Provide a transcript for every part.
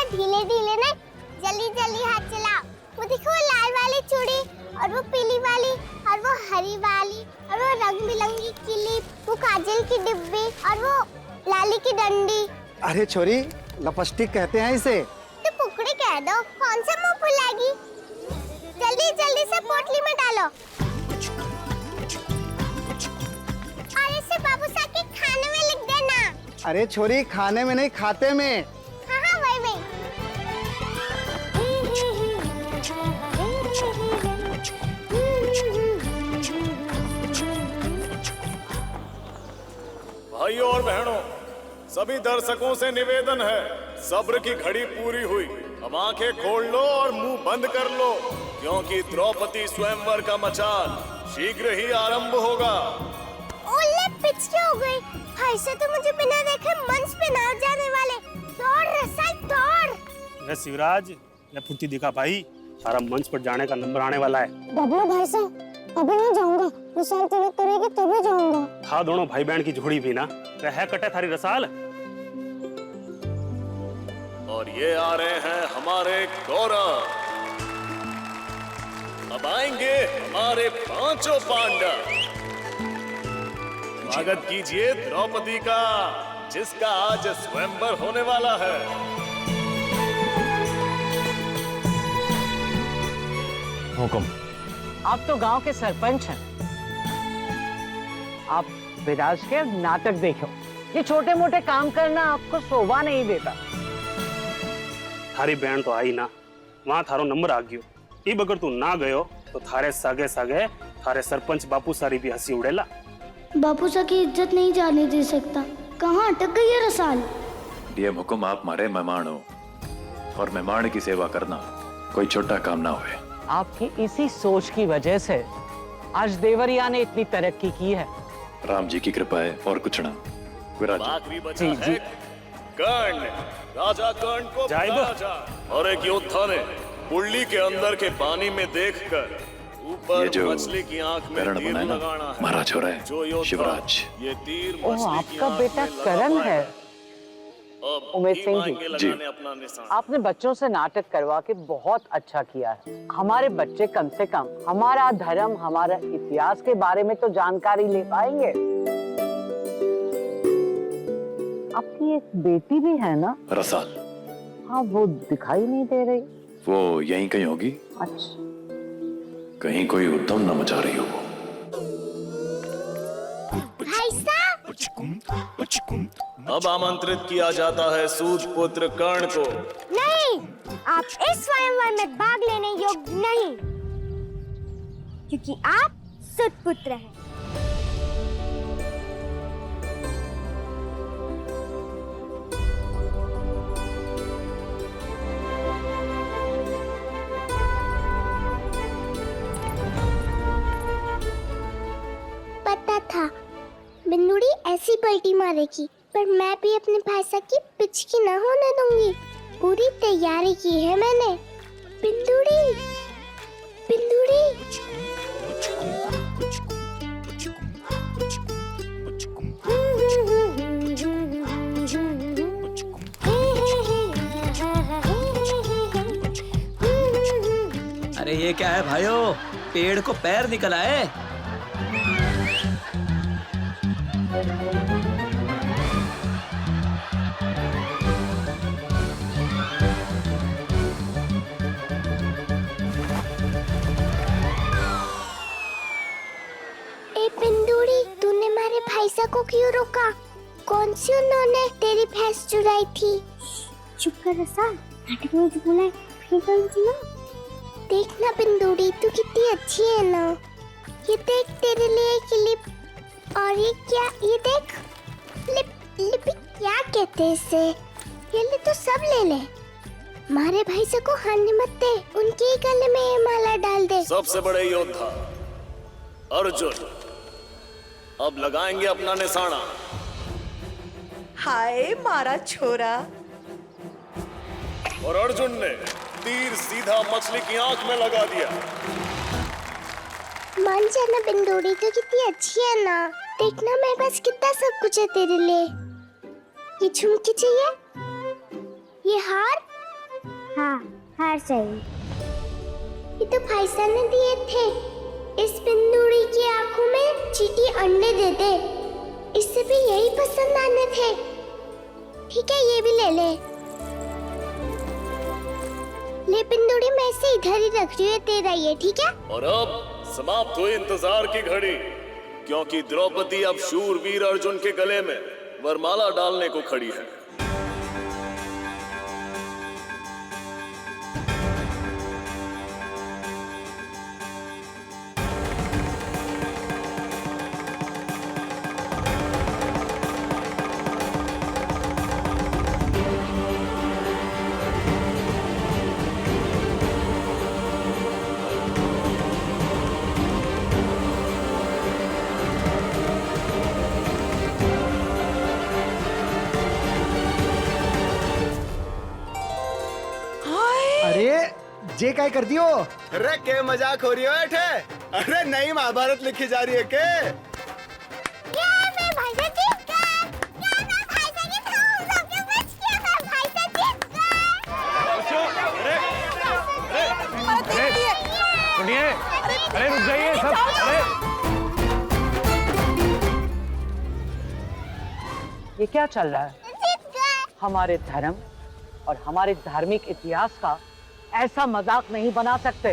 ढीले ढीले ना, जल्दी जल्दी हाथ चलाओ। वो देखो, वो लाल वाली चूड़ी और वो पीली वाली और वो हरी वाली और वो रंग बिरंगी क्लिप, वो काजल की डिब्बी और वो लाली की डंडी। अरे छोरी, लिपस्टिक कहते हैं इसे। तो पुकड़ी कह दो, कौन सा मुंह फुलाएगी। जल्दी जल्दी से पोटली में डालो और इसे बाबू साहब के खाने में लिख देना। अरे छोरी, खाने में नहीं, खाते में। हाँ हाँ, वही वही। भाइयों और बहनों, सभी दर्शकों से निवेदन है, सब्र की घड़ी पूरी हुई। अब आंखें खोल लो और मुंह बंद कर लो, क्योंकि द्रौपदी स्वयंवर का मचान शीघ्र ही आरंभ होगा। ओले, पिछले हो गई। भाई से तो मुझे बिना देखे मंच पे ना जाने वाले। दौड़ रसाल, दौड़। अरे शिवराज, ले फुर्ती दिखा भाई, सारा मंच पर जाने का नंबर आने वाला है। डबलो भाई साहब, अभी नहीं जाऊंगा, रसाल तेरे करेगी तभी जाऊंगा। था दोनों भाई बहन की जोड़ी भी ना, है कटे थारी रसाल। और ये आ रहे हैं हमारे गौरव। अब आएंगे हमारे पांचों पांडव। स्वागत कीजिए द्रौपदी का, जिसका आज स्वयंवर होने वाला है। हुकुम। आप तो गांव के सरपंच हैं। आप विराज के नाटक देखो। ये छोटे मोटे काम करना आपको शोभा नहीं देता। थारी बहन तो आई ना, वहां थारो नंबर आ गयो। इब अगर तू ना गयो तो थारे सागे सागे थारे सरपंच बापू सारी भी हंसी उड़ेला। बापू सा की इज्जत नहीं जाने दे सकता। कहाँ अटक गई है रसाल? डीएम हुकुम, आप हमारे मेहमान हो और मेहमान की सेवा करना कोई छोटा काम ना होए। आपकी इसी सोच की वजह से आज देवरिया ने इतनी तरक्की की है। राम जी की कृपा है और कुछ ना। विराज आखिरी बचा है कर्ण। राजा कर्ण को बुलाया जाए और एक योद्धा ने पुल्ली के अंदर के पानी में देखकर ऊपर मछली की आंख में तीर लगाना है। महाराज हो रहा है शिवराज। ये तीर ओह, मछली की आपका आंख बेटा में लगा करण हुआ है। उमेश सिंह जी, अपना निशान। आपने बच्चों से नाटक करवा के बहुत अच्छा किया है। हमारे बच्चे कम से कम हमारा धर्म, हमारा इतिहास के बारे में तो जानकारी ले पाएंगे। आपकी एक बेटी भी है ना? रसाल। हाँ, वो दिखाई नहीं दे रही। वो यहीं कहीं होगी। अच्छा, कहीं कोई उद्यम न मचा रही हो वो। भाई साहब, अब आमंत्रित किया जाता है सूत पुत्र कर्ण को। नहीं, आप इस स्वयंवर में भाग लेने योग्य नहीं, क्योंकि आप सूत पुत्र हैं। पता था बिन्नुड़ी ऐसी पलटी मारेगी, पर मैं भी अपने भाई साहब की पिचकी न होने दूंगी। पूरी तैयारी की है मैंने। बिन्नुड़ी, बिन्नुड़ी। अरे ये क्या है भाइयों, पेड़ को पैर निकल आए। तूने मेरे भाई साहब को क्यों रोका? कौन सी उन्होंने तेरी भैंस चुराई थी? चुप कर रसा, नाटक में जो बोला है फिर बोलती ना। देखना बिंदुड़ी, तू कितनी अच्छी है ना। ये देख तेरे लिए क्लिप, और ये क्या? ये देख लिप लिपि क्या कहते हैं इसे? ये ले तो सब ले ले। मारे भाई से को हारने मत दे, उनके ही गले में ये माला डाल दे। सबसे बड़े योद्धा अर्जुन अब लगाएंगे अपना निशाना। हाय मारा छोरा। और अर्जुन ने तीर सीधा मछली की आंख में लगा दिया। मान जाना बिंदुड़ी तो कितनी अच्छी है ना। देखना मेरे पास कितना सब कुछ है तेरे लिए। ये झुमकी चाहिए? ये हार? हाँ, हार चाहिए। ये तो भाई साहब ने दिए थे। इस बिंदुड़ी की आंखों में चींटी अंडे दे दे। इससे भी यही पसंद आने थे। ठीक है, ये भी ले ले। ले बिंदुड़ी, मैं इसे इधर ही रख रही हूँ, तेरा ये, ठीक है? और अब समाप्त हुई इंतजार की घड़ी, क्योंकि द्रौपदी अब शूरवीर अर्जुन के गले में वरमाला डालने को खड़ी है। जे काय कर दियो? अरे के मजाक हो रही है बैठे? अरे नई महाभारत लिखी जा रही है के? क्या मैं भाई से जीत गया? क्या मैं भाई से जीत गया? हम लोग के बीच क्या मैं भाई से जीत गया? अरे रुक जाइए सब। ये क्या चल रहा है? जीत गए। हमारे धर्म और हमारे धार्मिक इतिहास का ऐसा मजाक नहीं बना सकते।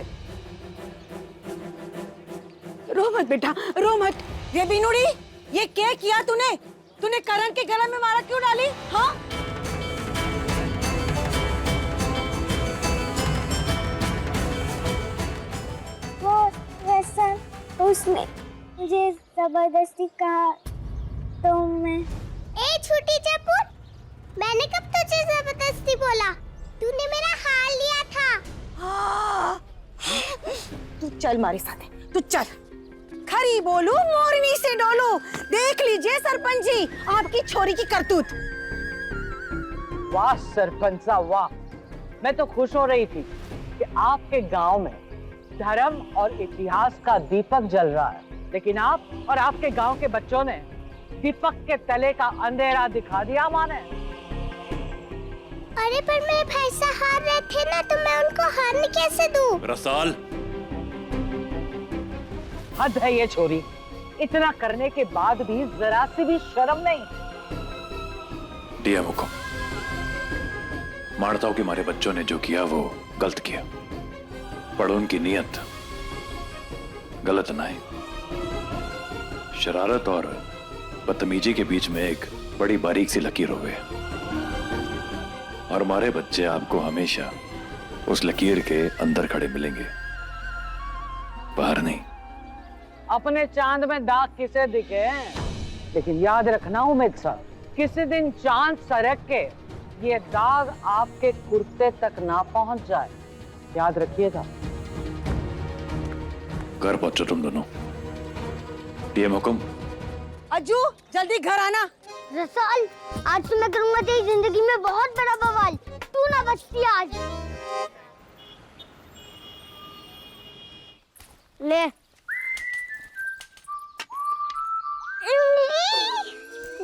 रो मत बेटा, रो मत। ये बिनुड़ी, ये क्या किया तूने? तूने करण के गले में माला क्यों डाली? हाँ? वो वैसा उसने मुझे जबरदस्ती कहा तो मैं। ए छोटी चप्पू, मैंने कब तुझे जबरदस्ती बोला? तूने मेरा हार लिया था। तू चल मारे साथ, तू चल। खरी बोलू मोरनी से डोलू। देख लीजिए सरपंच जी, आपकी छोरी की करतूत। वाह सरपंच साहब वाह। मैं तो खुश हो रही थी कि आपके गांव में धर्म और इतिहास का दीपक जल रहा है, लेकिन आप और आपके गांव के बच्चों ने दीपक के तले का अंधेरा दिखा दिया माने। अरे पर मेरे भाई से हार रहे थे ना, तो मैं उनको हारने कैसे दूं? रसाल, हद है ये छोरी। इतना करने के बाद भी जरा सी भी शर्म नहीं। डीएम हुकुम, मानता हूं कि हमारे बच्चों ने जो किया वो गलत किया, पर उनकी नीयत गलत ना है। शरारत और बदतमीजी के बीच में एक बड़ी बारीक सी लकीर हो गई, और हमारे बच्चे आपको हमेशा उस लकीर के अंदर खड़े मिलेंगे, बाहर नहीं। अपने चांद में दाग किसे दिखे, लेकिन याद रखना उम्मीद साहब, किसी दिन चांद सरक के ये दाग आपके कुर्ते तक ना पहुंच जाए, याद रखिएगा। घर पहुंचो तुम दोनों। डीएम हुकुम। अज्जू जल्दी घर आना। रसाल, आज तो मैं करूंगा तेरी जिंदगी में बहुत बड़ा बवाल। तू ना बचती आज। ले।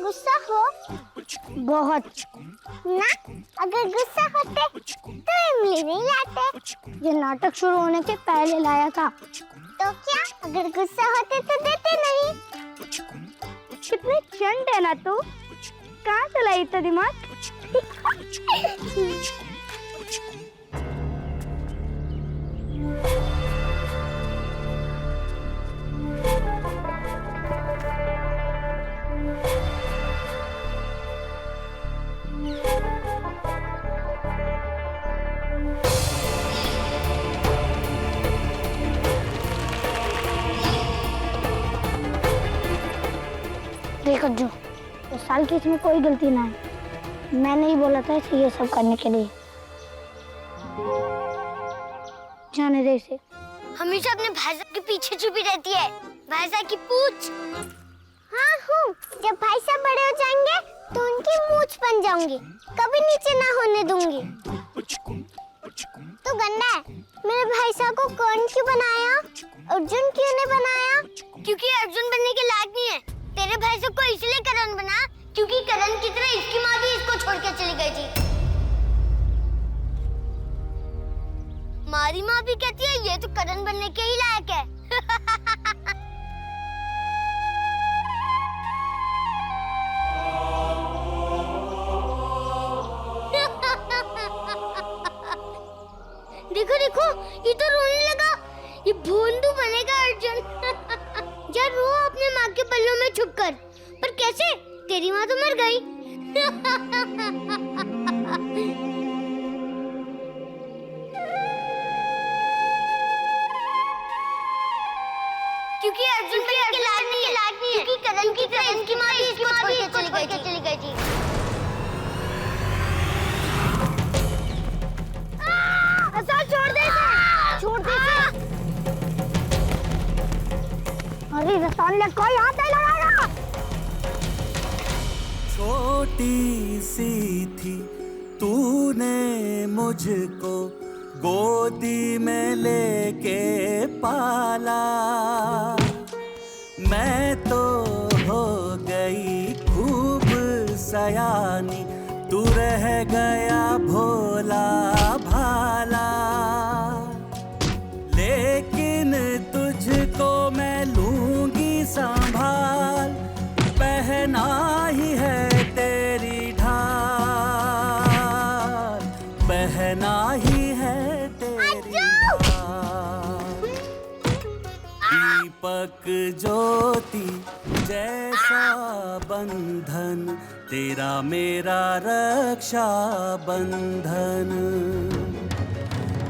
गुस्सा हो? बहुत ना। अगर गुस्सा होते तो इमली नहीं लाते, जो नाटक शुरू होने के पहले लाया था। तो क्या अगर गुस्सा होते तो देते नहीं? कितने चंड है ना तू। कहाँ चला इतना दिमाग? देख अज्जू, उस रसाल की इसमें कोई गलती ना है। मैंने ही बोला था इसे ये सब करने के लिए। जाने दे इसे। हमेशा अपने भाई साहब के पीछे छुपी रहती है। भाई साहब की पूछ। हाँ हूँ, जब भाई साहब बड़े हो जाएंगे तो उनकी मूछ बन जाऊंगी, कभी नीचे ना होने दूंगी। तो गंदा है, मेरे भाई साहब को कौन क्यों बनाया? अर्जुन क्यों नहीं बनाया? क्योंकि अर्जुन बनने के लायक नहीं है। तेरे भाई साहब को इसलिए करण बना क्योंकि करण की तरह इसकी माँ भी इसको छोड़ के चली गई थी। हमारी माँ भी कहती है ये तो करण बनने के ही लायक है। देखो देखो, ये तो रोने लगा। ये भोंदू बनेगा अर्जुन। जा रो अपने माँ के पल्लों में छुपकर। पर कैसे? तेरी माँ तो मर गई। क्योंकि अर्जुन के लायक नहीं है, क्योंकि करण की तरह इसकी माँ भी इसको छोड़ के चली गई थी। रसाल छोड़ दे इसे, छोड़ दे इसे। अरे रसाल ने कोई हाथ नहीं लगाया। छोटी सी थी तूने मुझको गोदी में लेके पाला, मैं तो हो गई खूब सयानी, तू रह गया भोला भाला। लेकिन तुझको मैं लूंगी संभाल, पहना ही है तेरी ढाल, पहना ही है तेरी ढाल। दीपक ज्योति जैसा बंधन, तेरा मेरा रक्षा बंधन।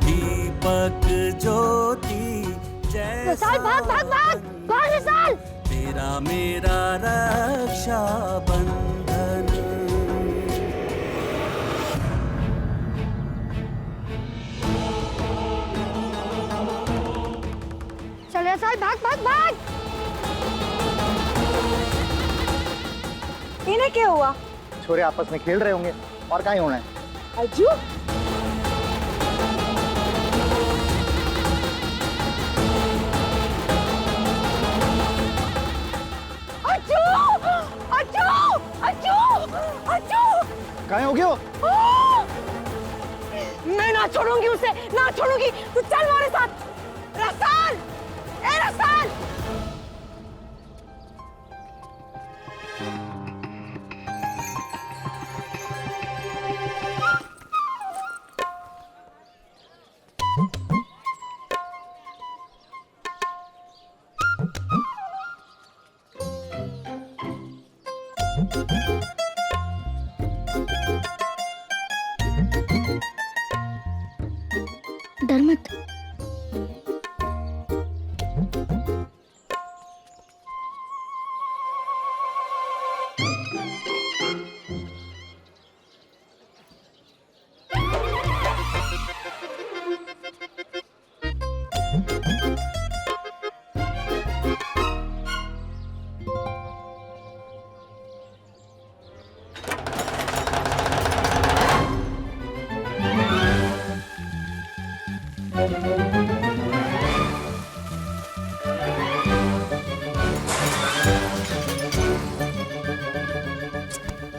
दीपक ज्योति जैसा भाग भाग भाग भाग रसाल। तेरा मेरा रक्षा बंधन। चल रसाल भाग भाग भाग। इन्हें क्या हुआ? छोरे आपस में खेल रहे होंगे, और कहाँ ही होना है। अज्जू, अज्जू, अज्जू, अज्जू, अज्जू, कहाँ हो गए हो? मैं ना छोड़ूंगी उसे, ना छोड़ूंगी। तू चल हमारे साथ। रसाल, ए रसाल। डर मत।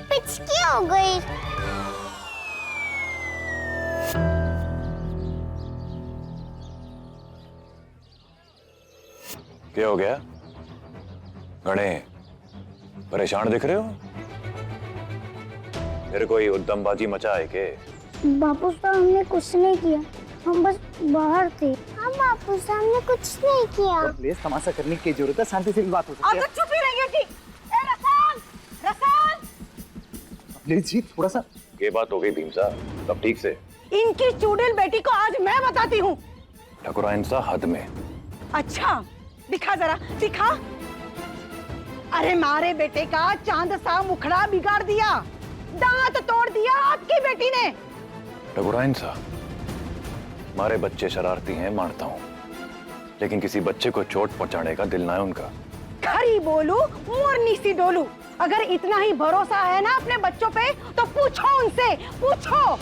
पिचकी हो गई। क्या हो गया? गणे परेशान दिख रहे हो? फिर कोई उद्दमबाजी मचा है के? बापू साहब हमने कुछ नहीं किया, हम बस बाहर थे। हाँ बापू साहब ने कुछ नहीं किया। प्लीज तमाशा करने की जरूरत है, शांति से भी बात हो सकती है। अगर चुप ही रहिए जी। ए रसाल, रसाल। प्लीज जी थोड़ा सा। ये बात हो गई भीम साहब, तब ठीक से। इनकी चुड़ैल बेटी को आज मैं बताती हूँ। ठकुराइन सा हद में। अच्छा, दिखा जरा, दिखा। अरे मारे बेटे का चांद सा मुखड़ा बिगाड़ दिया, दांत तोड़ दिया आपकी बेटी ने। रघुराइन सा, हमारे बच्चे शरारती हैं मानता हूँ, लेकिन किसी बच्चे को चोट पहुंचाने का दिल ना है उनका। खरी बोलू मोरनी सी डोलू, अगर इतना ही भरोसा है ना अपने बच्चों पे तो पूछो उनसे, पूछो।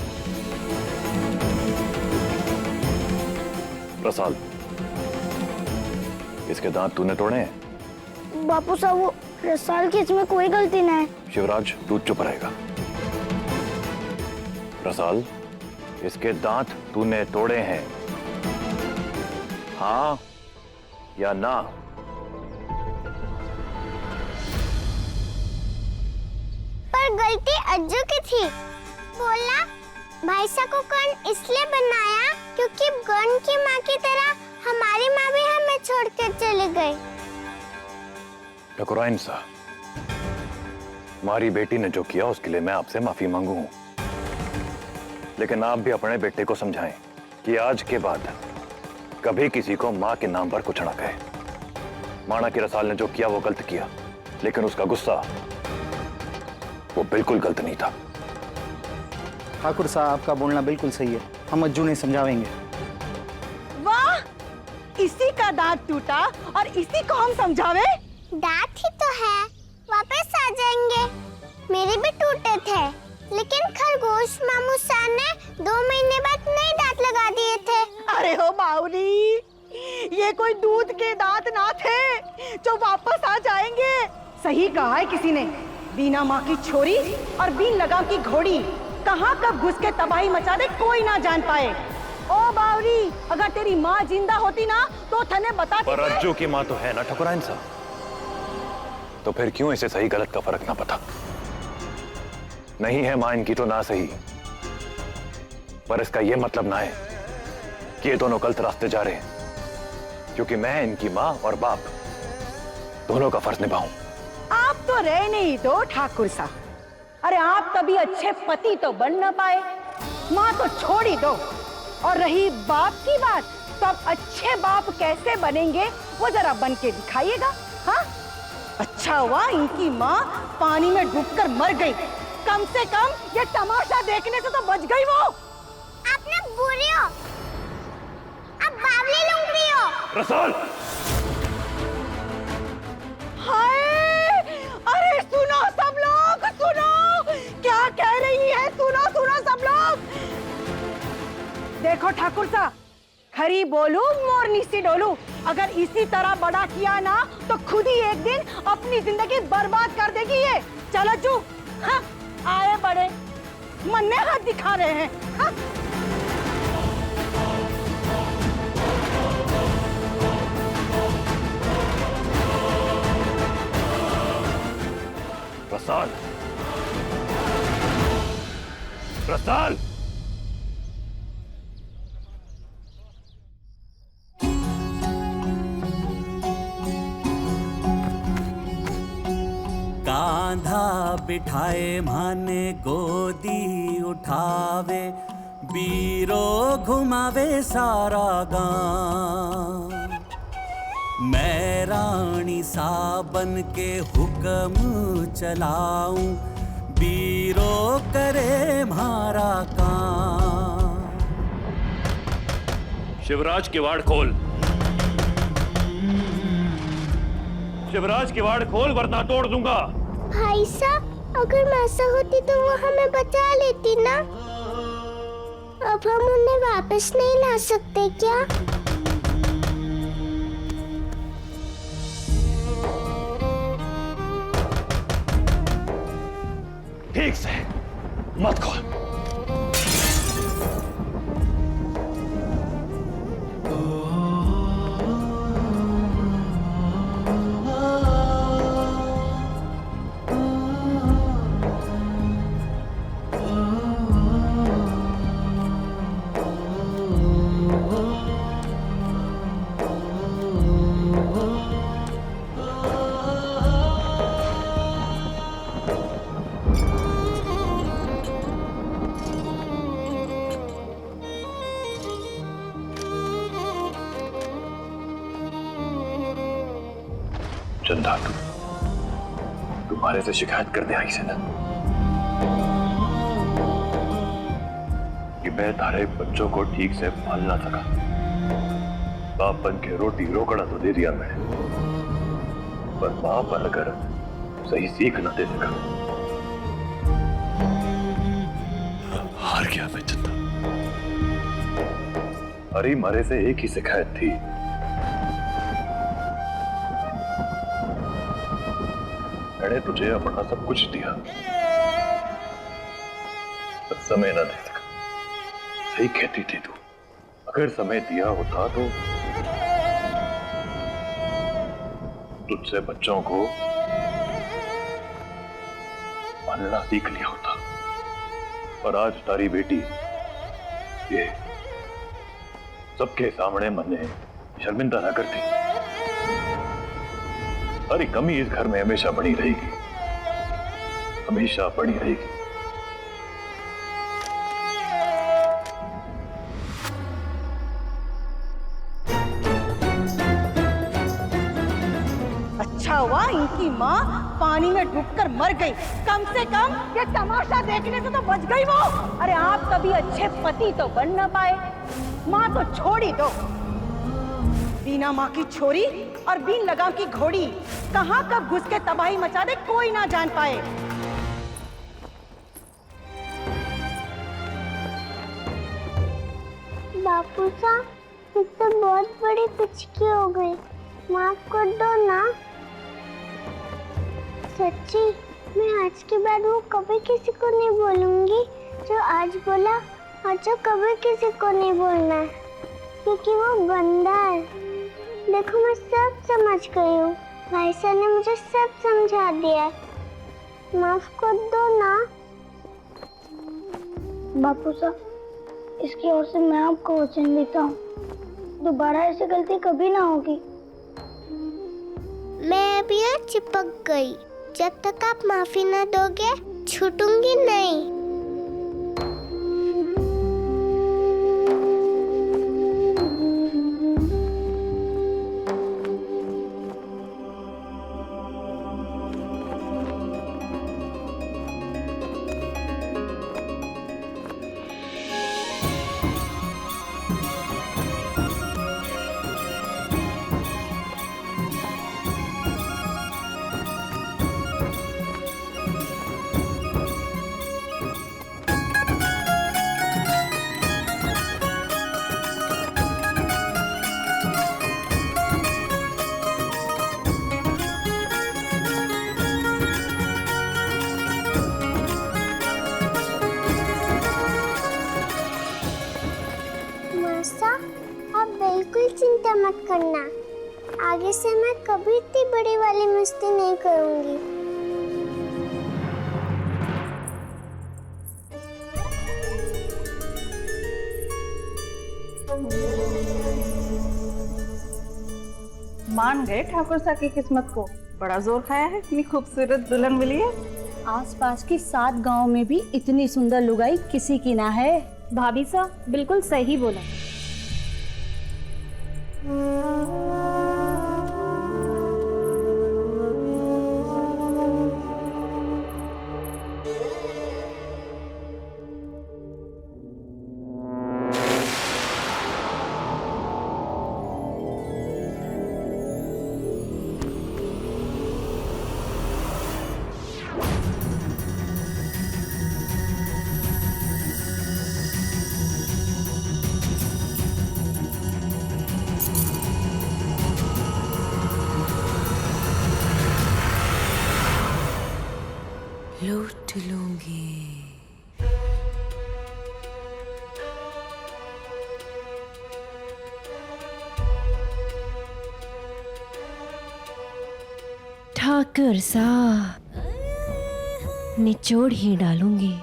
रसाल, इसके दांत तूने तोड़े हैं? बापू साहब वो रसाल की इसमें कोई गलती नहीं है। शिवराज, तू चुप रहेगा। रसाल, इसके दांत तूने तोड़े हैं, हाँ या ना? पर गलती अज्जू की थी। बोला भाई साहब को कर्ण इसलिए बनाया क्योंकि कर्ण की माँ की तरह हमारी माँ भी हमें छोड़कर चली गई। ठकुराइन सा, हमारी बेटी ने जो किया उसके लिए मैं आपसे माफी मांगू हूं, लेकिन आप भी अपने बेटे को समझाएं कि आज के बाद कभी किसी को माँ के नाम पर कुछ ना कहे। माना कि रसाल ने जो किया वो गलत किया, लेकिन उसका गुस्सा वो बिल्कुल गलत नहीं था। ठाकुर साहब, आपका बोलना बिल्कुल सही है, हम अज्जू ने समझावेंगे। वाह, इसी का दांत टूटा और इसी को हम समझावे। दांत ही तो है, वापस आ जाएंगे। मेरे भी टूटे थे, लेकिन खरगोश मामू साहब ने 2 महीने बाद नए दांत लगा दिए थे। अरे हो बाउली, ये कोई दूध के दांत ना थे जो वापस आ जाएंगे। सही कहा है किसी ने, बिना माँ की छोरी और बिन लगाम की घोड़ी कहाँ कब घुस के तबाही मचा दे कोई ना जान पाए। ओ बावली, अगर तेरी माँ जिंदा होती ना तो थने बताती। पर अज्जू की माँ तो है ना ठकुराइन सा, तो फिर क्यों इसे सही गलत का फर्क ना पता? नहीं है माँ इनकी तो ना सही, पर इसका यह मतलब ना है कि ये दोनों गलत रास्ते जा रहे हैं, क्योंकि मैं इनकी माँ और बाप दोनों का फर्ज निभाऊं। आप तो रहने ही दो ठाकुर साहब। अरे आप कभी अच्छे पति तो बन न पाए, माँ तो छोड़ ही दो। और रही बाप की बात, तो अब अच्छे बाप कैसे बनेंगे वो जरा बन के दिखाइएगा। हाँ, अच्छा हुआ इनकी माँ पानी में डूबकर मर गई, कम से कम ये तमाशा देखने से तो बच गई वो। आप ना बुरी हो, आप बावली लुंगड़ी हो। रसाल! हाय, अरे सुनो सब लोग, सुनो क्या कह रही है, सुनो सुनो सब लोग। देखो ठाकुर साहब, खरी बोलू मोरनी सी डोलू, अगर इसी तरह बड़ा किया ना तो खुद ही एक दिन अपनी जिंदगी बर्बाद कर देगी ये। चलो चू, हाँ, आए बड़े मन्ने हाथ दिखा रहे हैं। हाँ? रसाल! रसाल! कांधा बिठाए माने गोदी उठावे, बीरो घुमावे सारा गांव। मैं रानी सा बन के हुक्म चलाऊं, बीरो करे म्हारा काम। शिवराज किवाड़ खोल, शिवराज किवाड़ खोल वरना तोड़ दूंगा। भाई साहब, अगर मैं ऐसा होती तो वो हमें बचा लेती ना। अब हम उन्हें वापस नहीं ला सकते क्या? ठीक से मत खोल। चंदा, तुम्हारे से शिकायत करने आई से ना कि मैं तारे बच्चों को ठीक से पाल ना सका। बाप बन के रोटी रोकड़ा तो दे दिया मैं, पर बाप बनकर सही सीख न दे सका। हार गया मैं चंदा। हरी मारे से एक ही शिकायत थी, मैंने तुझे अपना सब कुछ दिया, पर समय न दे सका। सही कहती थी तू, अगर समय दिया होता तो तुझसे बच्चों को पालना सीख लिया होता। और आज तारी बेटी ये सबके सामने मने शर्मिंदा ना करती। अरे कमी इस घर में हमेशा बनी रहेगी, हमेशा बनी रहेगी। अच्छा हुआ इनकी माँ पानी में डूबकर मर गई, कम से कम ये तमाशा देखने से तो बच गई वो। अरे आप कभी अच्छे पति तो बन ना पाए, माँ तो छोड़ ही दो। बिना माँ की छोरी और बिन लगाम की घोड़ी कहाँ कब घुस के तबाही मचा दे कोई ना जान पाए। बापू साहब, मुझसे बहुत बड़ी पिचकी हो गई, माफ कर दो ना। सच्ची, मैं आज के बाद वो कभी किसी को नहीं बोलूंगी जो आज बोला, और जो कभी किसी को नहीं बोलना है, क्योंकि वो गंदा है। देखो मैं सब समझ गई हूँ, भाई साहब ने मुझे सब समझा दिया है, माफ कर दो ना। बापू साहब, इसकी ओर से मैं आपको वचन देता हूँ, दोबारा ऐसी गलती कभी ना होगी। मैं अभी यहाँ चिपक गई, जब तक आप माफी ना दोगे छूटूंगी नहीं। आप बिल्कुल चिंता मत करना, आगे से मैं कभी इतनी बड़ी वाली मस्ती नहीं करूंगी। मान गए ठाकुर साहब की किस्मत को, बड़ा जोर खाया है, इतनी खूबसूरत दुल्हन मिली है। आसपास की 7 गांव में भी इतनी सुंदर लुगाई किसी की ना है। भाभी साहब बिल्कुल सही बोला। लूट लूंगी। ठाकुर साहब, निचोड़ ही डालूंगी।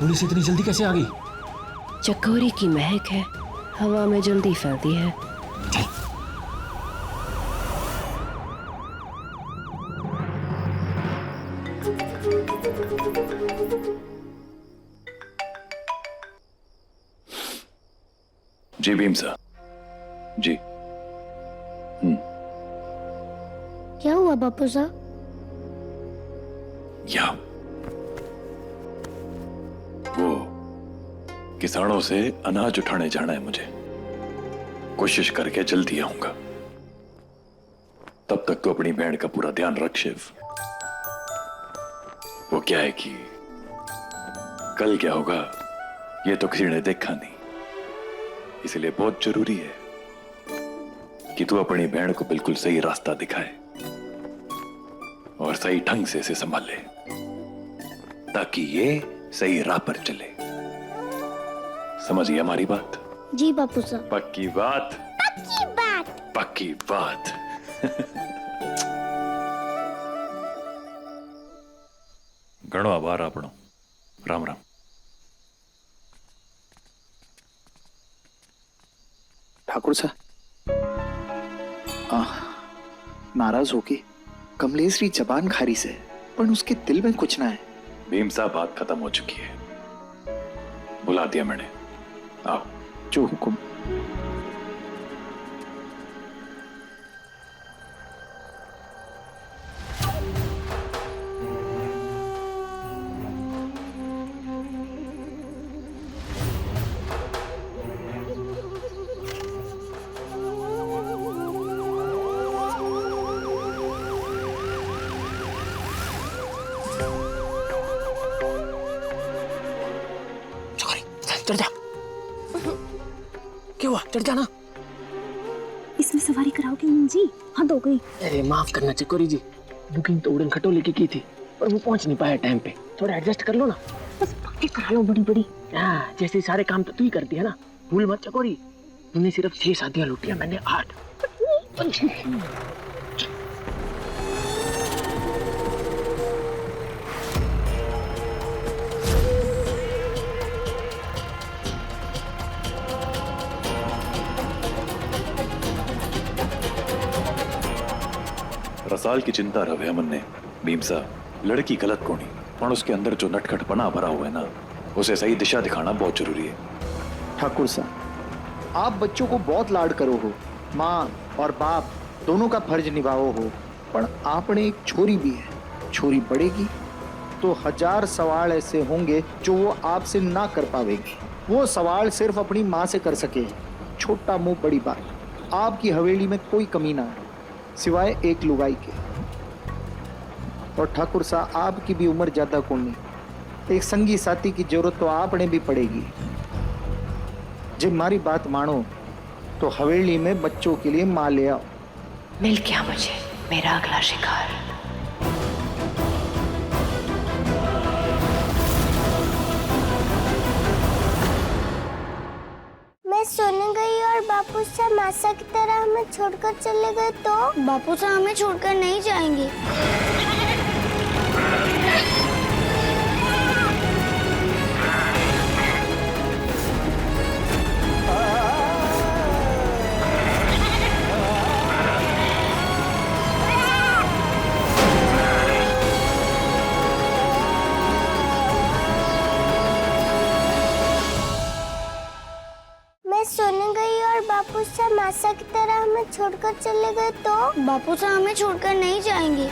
पुलिस इतनी जल्दी कैसे आ गई? चकोरी की महक है, हवा में जल्दी फैलती है। जी भीम साहब, जी। क्या हुआ बापू साहब? या वो किसानों से अनाज उठाने जाना है मुझे। कोशिश करके जल्दी आऊंगा। तब तक तो अपनी बहन का पूरा ध्यान रख शिव। वो क्या है कि कल क्या होगा ये तो किसी ने देखा नहीं, इसलिए बहुत जरूरी है कि तू अपनी बहन को बिल्कुल सही रास्ता दिखाए और सही ढंग से इसे संभाले, ताकि ये सही राह पर चले। समझिए हमारी बात? जी बापू साहब। पक्की बात? पक्की बात। पक्की बात। घणो आभार आपनो। राम राम। ठाकुर साहब नाराज होके कमलेश री जबान खारी से, पर उसके दिल में कुछ ना है। भीम साहब बात खत्म हो चुकी है, बुला दिया मैंने। आओ। जो हुक्म। चढ़ जा। क्या हुआ? चढ़ जाना। इसमें सवारी कराओगे जी? हद हो गई। अरे माफ करना चकोरी जी, बुकिंग तो उड़न खटोले की थी, पर वो पहुंच नहीं पाया टाइम पे। थोड़ा एडजस्ट कर लो ना। बस पक्के करा लो बड़ी बड़ी। हाँ, जैसे सारे काम तो तू ही करती है ना। भूल मत चकोरी, तूने सिर्फ 6 शादियां लूटी है, मैंने 8। रसाल की चिंता रवे अमन ने। भीम साहब, लड़की गलत कोनी, पर उसके अंदर जो नटखटपना भरा हुआ है ना, उसे सही दिशा दिखाना बहुत जरूरी है। ठाकुर साहब, आप बच्चों को बहुत लाड करो हो, माँ और बाप दोनों का फर्ज निभाओ हो, पर आपने एक छोरी भी है। छोरी बढ़ेगी तो 1000 सवाल ऐसे होंगे जो वो आपसे ना कर पावेगी। वो सवाल सिर्फ अपनी माँ से कर सके। छोटा मुंह बड़ी बात। आपकी हवेली में कोई कमी ना है सिवाय एक लुगाई के। और ठाकुर साहब, आपकी भी उम्र ज्यादा कौन नहीं, एक संगी साथी की जरूरत तो आपने भी पड़ेगी। जब हमारी बात मानो तो हवेली में बच्चों के लिए माँ ले आओ। मिल गया मुझे मेरा अगला शिकार। मैं सोने गई और बापू साहब मासा की तरह हमें छोड़कर चले गए तो? बापू साहब हमें छोड़कर नहीं जाएंगे। सोने गई और बापू साहब मासा की तरह हमें छोड़कर चले गए तो? बापू साहब हमें छोड़कर नहीं जाएंगे।